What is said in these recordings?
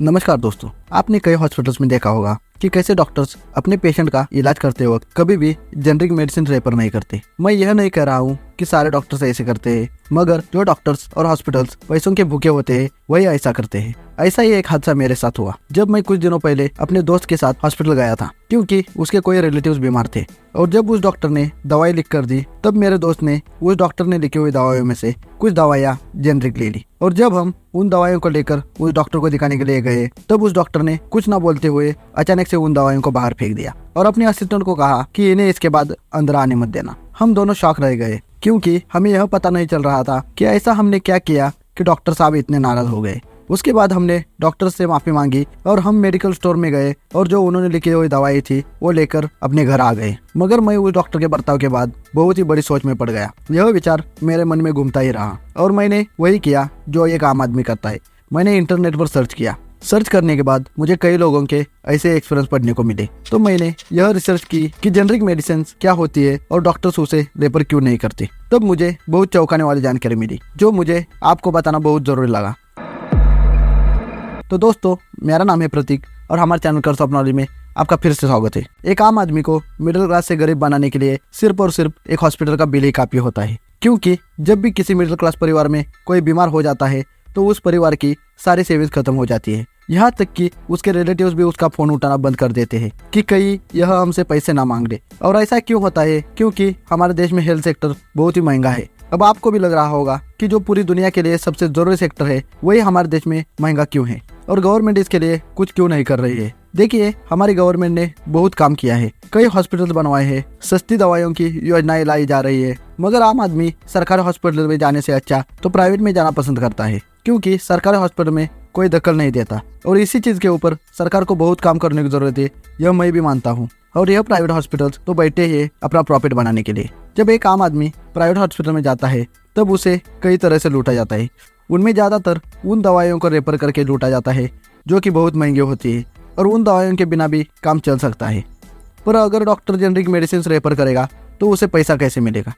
नमस्कार दोस्तों, आपने कई हॉस्पिटल्स में देखा होगा कि कैसे डॉक्टर्स अपने पेशेंट का इलाज करते वक्त कभी भी जेनरिक मेडिसिन रेफर नहीं करते। मैं यह नहीं कह रहा हूँ कि सारे डॉक्टर्स ऐसे करते हैं, मगर जो डॉक्टर्स और हॉस्पिटल्स पैसों के भूखे होते हैं वही ऐसा करते हैं। ऐसा ही एक हादसा मेरे साथ हुआ जब मैं कुछ दिनों पहले अपने दोस्त के साथ हॉस्पिटल गया था, क्योंकि उसके कोई रिलेटिव्स बीमार थे। और जब उस डॉक्टर ने दवाई लिख कर दी, तब मेरे दोस्त ने उस डॉक्टर ने लिखी हुई दवाइयों में से कुछ दवाइयाँ जेनरिक ले ली। और जब हम उन दवाइयों को लेकर उस डॉक्टर को दिखाने के लिए गए, तब उस डॉक्टर ने कुछ ना बोलते हुए अचानक से उन दवाइयों को बाहर फेंक दिया और अपने असिस्टेंट को कहा कि इन्हें इसके बाद अंदर आने मत देना। हम दोनों शॉक रह गए, क्योंकि हमें यह पता नहीं चल रहा था कि ऐसा हमने क्या किया कि डॉक्टर साहब इतने नाराज हो गए। उसके बाद हमने डॉक्टर से माफी मांगी और हम मेडिकल स्टोर में गए और जो उन्होंने लिखी हुई दवाई थी वो लेकर अपने घर आ गए। मगर मैं उस डॉक्टर के बर्ताव के बाद बहुत ही बड़ी सोच में पड़ गया। यह विचार मेरे मन में घूमता ही रहा और मैंने वही किया जो एक आम आदमी करता है। मैंने इंटरनेट पर सर्च किया। सर्च करने के बाद मुझे कई लोगों के ऐसे एक्सपीरियंस पढ़ने को मिले, तो मैंने यह रिसर्च की कि जेनरिक मेडिसिन क्या होती है और डॉक्टर्स उसे रेफर क्यों नहीं करते। तब मुझे बहुत चौंकाने वाली जानकारी मिली, जो मुझे आपको बताना बहुत जरूरी लगा। तो दोस्तों, मेरा नाम है प्रतीक और हमारे चैनल कर्स ऑफ नॉलेज में आपका फिर से स्वागत है। एक आम आदमी को मिडिल क्लास से गरीब बनाने के लिए सिर्फ और सिर्फ एक हॉस्पिटल का बिल ही काफी होता है, क्योंकि जब भी किसी मिडिल क्लास परिवार में कोई बीमार हो जाता है तो उस परिवार की सारी सेविंग्स खत्म हो जाती है। यहाँ तक कि उसके रिलेटिव्स भी उसका फोन उठाना बंद कर देते हैं कि कहीं यह हमसे पैसे ना मांग ले। और ऐसा क्यों होता है? क्योंकि हमारे देश में हेल्थ सेक्टर बहुत ही महंगा है। अब आपको भी लग रहा होगा कि जो पूरी दुनिया के लिए सबसे जरूरी सेक्टर है वही हमारे देश में महंगा क्यों है और गवर्नमेंट इसके लिए कुछ क्यों नहीं कर रही है। देखिए, हमारी गवर्नमेंट ने बहुत काम किया है, कई हॉस्पिटल बनवाए हैं, सस्ती दवाइयों की योजनाएं लाई जा रही है, मगर आम आदमी सरकारी हॉस्पिटल में जाने से अच्छा तो प्राइवेट में जाना पसंद करता है, क्योंकि सरकारी हॉस्पिटल में कोई दखल नहीं देता। और इसी चीज के ऊपर सरकार को बहुत काम करने की जरूरत है, यह मैं भी मानता हूँ। और यह प्राइवेट हॉस्पिटल तो बैठे हैं अपना प्रॉफिट बनाने के लिए। जब एक आम आदमी प्राइवेट हॉस्पिटल में जाता है तब उसे कई तरह से लूटा जाता है। उनमें ज्यादातर उन दवाइयों को रेफर करके लूटा जाता है जो कि बहुत महंगी होती है और उन दवाइयों के बिना भी काम चल सकता है। पर अगर डॉक्टर जेनरिक मेडिसिन रेफर करेगा तो उसे पैसा कैसे मिलेगा?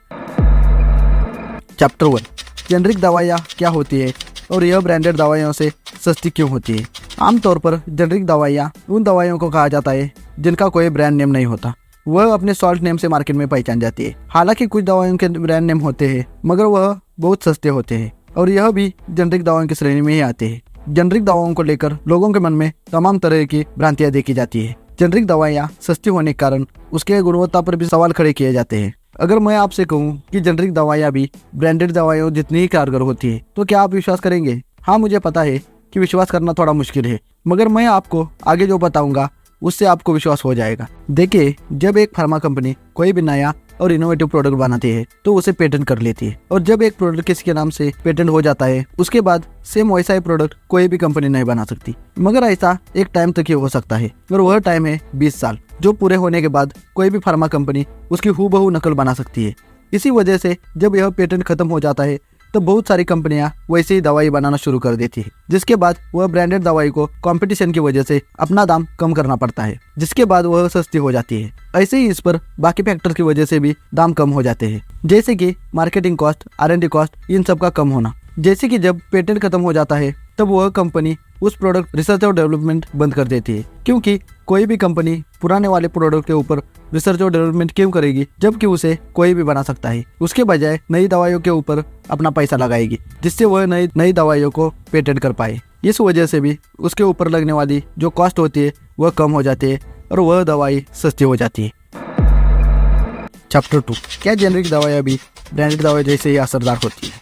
चैप्टर 1, जेनरिक दवाइयाँ क्या होती है और यह ब्रांडेड दवाइयों से सस्ती क्यों होती है। आमतौर पर जेनरिक दवाइयाँ उन दवाइयों को कहा जाता है जिनका कोई ब्रांड नेम नहीं होता। वह अपने सॉल्ट नेम से मार्केट में पहचान जाती है। हालांकि कुछ दवाइयों के ब्रांड नेम होते हैं, मगर वह बहुत सस्ते होते हैं और यह भी जेनरिक दवाओं की श्रेणी में ही आते हैं। जेनरिक दवाओं को लेकर लोगों के मन में तमाम तरह की भ्रांतियां देखी जाती है। जेनरिक दवाइयाँ सस्ती होने के कारण उसके गुणवत्ता पर भी सवाल खड़े किए जाते हैं। अगर मैं आपसे कहूँ कि जेनरिक दवाइयाँ भी ब्रांडेड दवाइयों जितनी ही कारगर होती है, तो क्या आप विश्वास करेंगे? हाँ, मुझे पता है कि विश्वास करना थोड़ा मुश्किल है, मगर मैं आपको आगे जो बताऊंगा उससे आपको विश्वास हो जाएगा। देखिए, जब एक फार्मा कंपनी कोई भी नया और इनोवेटिव प्रोडक्ट बनाती है तो उसे पेटेंट कर लेती है। और जब एक प्रोडक्ट किसी के नाम से पेटेंट हो जाता है, उसके बाद सेम वैसा ही प्रोडक्ट कोई भी कंपनी नहीं बना सकती, मगर ऐसा एक टाइम तक ही हो सकता है और वह टाइम है 20 साल, जो पूरे होने के बाद कोई भी फार्मा कंपनी उसकी हूबहू नकल बना सकती है। इसी वजह से जब यह पेटेंट खत्म हो जाता है तो बहुत सारी कंपनियां वैसे ही दवाई बनाना शुरू कर देती है, जिसके बाद वह ब्रांडेड दवाई को कंपटीशन की वजह से अपना दाम कम करना पड़ता है, जिसके बाद वह सस्ती हो जाती है। ऐसे ही इस पर बाकी फैक्टर की वजह से भी दाम कम हो जाते हैं, जैसे कि मार्केटिंग कॉस्ट, R&D कॉस्ट, इन सब का कम होना। जैसे कि जब पेटेंट खत्म हो जाता है तब वह कंपनी उस प्रोडक्ट रिसर्च और डेवलपमेंट बंद कर देती है, क्योंकि कोई भी कंपनी पुराने वाले प्रोडक्ट के ऊपर रिसर्च और डेवलपमेंट क्यों करेगी जबकि उसे कोई भी बना सकता है। उसके बजाय नई दवाइयों के ऊपर अपना पैसा लगाएगी, जिससे वह नई दवाइयों को पेटेंट कर पाए। इस वजह से भी उसके ऊपर लगने वाली जो कॉस्ट होती है वह कम हो जाती है और वह दवाई सस्ती हो जाती है। चैप्टर 2, क्या जेनरिक दवाइयाँ भी ब्रांडेड दवाई जैसे ही असरदार होती है?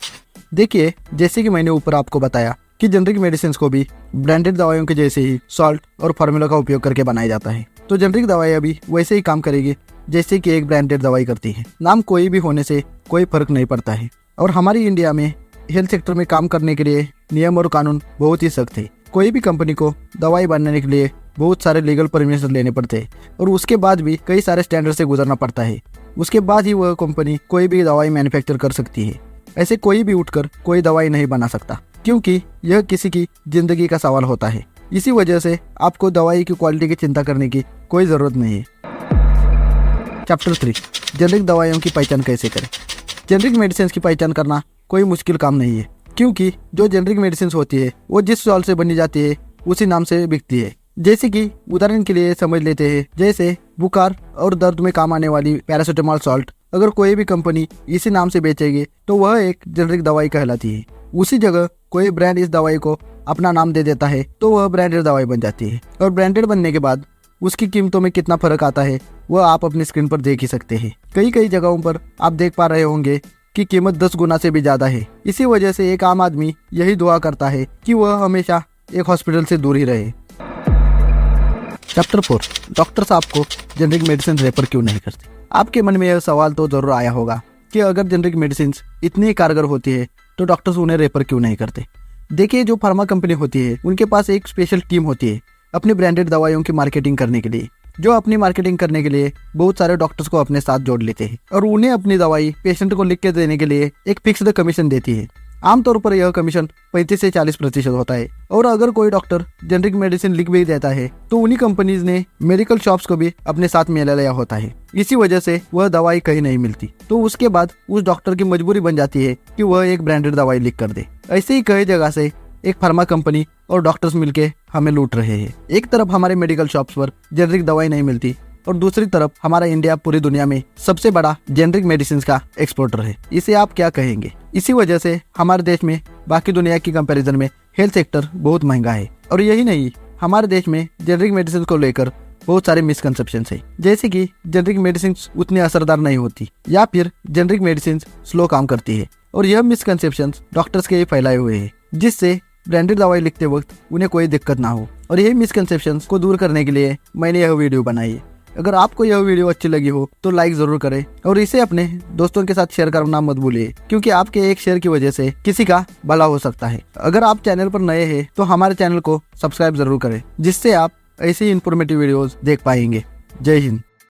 देखिए, जैसे कि मैंने ऊपर आपको बताया कि जेनरिक मेडिसिन को भी ब्रांडेड दवाइयों के जैसे ही सॉल्ट और फार्मूला का उपयोग करके बनाया जाता है, तो जेनरिक दवाइयाँ भी वैसे ही काम करेगी जैसे कि एक ब्रांडेड दवाई करती है। नाम कोई भी होने से कोई फर्क नहीं पड़ता है। और हमारी इंडिया में हेल्थ सेक्टर में काम करने के लिए नियम और कानून बहुत ही सख्त है। कोई भी कंपनी को दवाई बनाने के लिए बहुत सारे लीगल परमिशन लेने पड़ते हैं और उसके बाद भी कई सारे स्टैंडर्ड से गुजरना पड़ता है। उसके बाद ही वह कंपनी कोई भी दवाई मैन्युफैक्चर कर सकती है। ऐसे कोई भी उठकर कोई दवाई नहीं बना सकता, क्योंकि यह किसी की जिंदगी का सवाल होता है। इसी वजह से आपको दवाई की क्वालिटी की चिंता करने की कोई जरूरत नहीं है। चैप्टर 3, जेनरिक दवाइयों की पहचान कैसे करें? जेनरिक मेडिसिन की पहचान करना कोई मुश्किल काम नहीं है, क्योंकि जो जेनरिक मेडिसिन होती है वो जिस सॉल्ट से बनी जाती है उसी नाम से बिकती है। जैसे कि उदाहरण के लिए समझ लेते हैं, जैसे बुखार और दर्द में काम आने वाली पैरासिटामोल सॉल्ट अगर कोई भी कंपनी इसी नाम से बेचेगी तो वह एक जेनरिक दवाई कहलाती है। उसी जगह कोई ब्रांड इस दवाई को अपना नाम दे देता है तो वह ब्रांडेड दवाई बन जाती है। और ब्रांडेड बनने के बाद उसकी कीमतों में कितना फर्क आता है वह आप अपनी स्क्रीन पर देख ही सकते हैं। कई जगहों पर आप देख पा रहे होंगे कि कीमत 10 गुना से भी ज्यादा है। इसी वजह से एक आम आदमी यही दुआ करता है कि वह हमेशा एक हॉस्पिटल से दूर ही रहे। चैप्टर 4, डॉक्टर्स आपको जेनरिक मेडिसिन रेफर क्यों नहीं करते। आपके मन में यह सवाल तो जरूर आया होगा कि अगर जेनरिक मेडिसिन इतनी कारगर होती है तो डॉक्टर्स उन्हें रेफर क्यों नहीं करते। देखिए, जो फार्मा कंपनी होती है उनके पास एक स्पेशल टीम होती है अपनी ब्रांडेड दवाइयों की मार्केटिंग करने के लिए, जो अपनी मार्केटिंग करने के लिए बहुत सारे डॉक्टर्स को अपने साथ जोड़ लेते हैं और उन्हें अपनी दवाई पेशेंट को लिख के देने के लिए एक फिक्स्ड कमीशन देती है। आमतौर पर यह कमीशन 35 से 40% होता है। और अगर कोई डॉक्टर जेनरिक मेडिसिन लिख भी देता है तो उन्हीं कंपनीज ने मेडिकल शॉप्स को भी अपने साथ मिला लिया होता है। इसी वजह से वह दवाई कहीं नहीं मिलती, तो उसके बाद उस डॉक्टर की मजबूरी बन जाती है कि वह एक ब्रांडेड दवाई लिख कर दे। ऐसे ही कई जगह से एक फार्मा कंपनी और डॉक्टर्स मिलके हमें लूट रहे हैं। एक तरफ हमारे मेडिकल शॉप्स पर जेनरिक दवाई नहीं मिलती और दूसरी तरफ हमारा इंडिया पूरी दुनिया में सबसे बड़ा जेनरिक मेडिसिन का एक्सपोर्टर है। इसे आप क्या कहेंगे। इसी वजह से हमारे देश में बाकी दुनिया की कंपैरिजन में हेल्थ सेक्टर बहुत महंगा है। और यही नहीं, हमारे देश में जेनरिक मेडिसिन को लेकर बहुत सारे मिसकंसेप्शन है, जैसे कि जेनरिक मेडिसिन उतनी असरदार नहीं होती या फिर जेनरिक मेडिसिन स्लो काम करती है। और यह मिसकंसेप्शन डॉक्टर्स के ही फैलाए हुए हैं, जिससे ब्रांडेड दवाई लिखते वक्त उन्हें कोई दिक्कत ना हो। और यही मिसकंसेप्शन को दूर करने के लिए मैंने यह वीडियो बनाई है। अगर आपको यह वीडियो अच्छी लगी हो तो लाइक जरूर करें और इसे अपने दोस्तों के साथ शेयर करना मत भूलिए, क्योंकि आपके एक शेयर की वजह से किसी का भला हो सकता है। अगर आप चैनल पर नए हैं तो हमारे चैनल को सब्सक्राइब जरूर करें, जिससे आप ऐसे ही इंफॉर्मेटिव वीडियोस देख पाएंगे। जय हिंद।